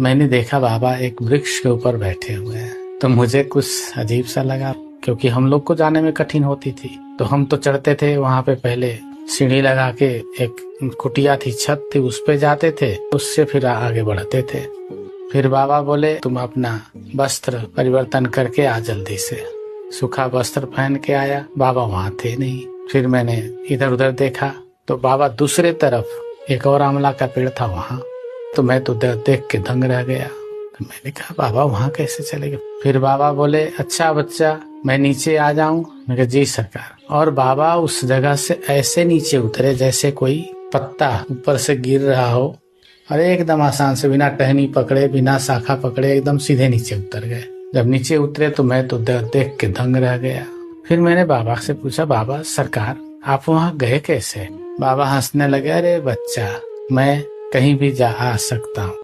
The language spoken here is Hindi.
मैंने देखा बाबा एक वृक्ष के ऊपर बैठे हुए हैं। तो मुझे कुछ अजीब सा लगा, क्योंकि हम लोग को जाने में कठिन होती थी। तो हम तो चढ़ते थे वहां पे, पहले सीढ़ी लगा के एक कुटिया थी, छत थी, उस पे जाते थे, उससे फिर आगे बढ़ते थे। फिर बाबा बोले तुम अपना वस्त्र परिवर्तन करके आ जल्दी से। सूखा वस्त्र पहन के आया, बाबा वहां थे नहीं। फिर मैंने इधर उधर देखा तो बाबा दूसरे तरफ एक और आंवला का पेड़ था वहां। तो मैं तो देख के दंग रह गया। तो मैंने कहा बाबा वहां कैसे चले गए। फिर बाबा बोले अच्छा बच्चा, मैं नीचे आ जाऊं। मैं कहा जी सरकार। और बाबा उस जगह से ऐसे नीचे उतरे जैसे कोई पत्ता ऊपर से गिर रहा हो, और एकदम आसान से, बिना टहनी पकड़े, बिना शाखा पकड़े, एकदम सीधे नीचे उतर गए। जब नीचे उतरे तो मैं तो देख के दंग रह गया। फिर मैंने बाबा से पूछा बाबा सरकार आप वहां गए कैसे। बाबा हंसने लगे, अरे बच्चा मैं कहीं भी जा आ सकता हूँ,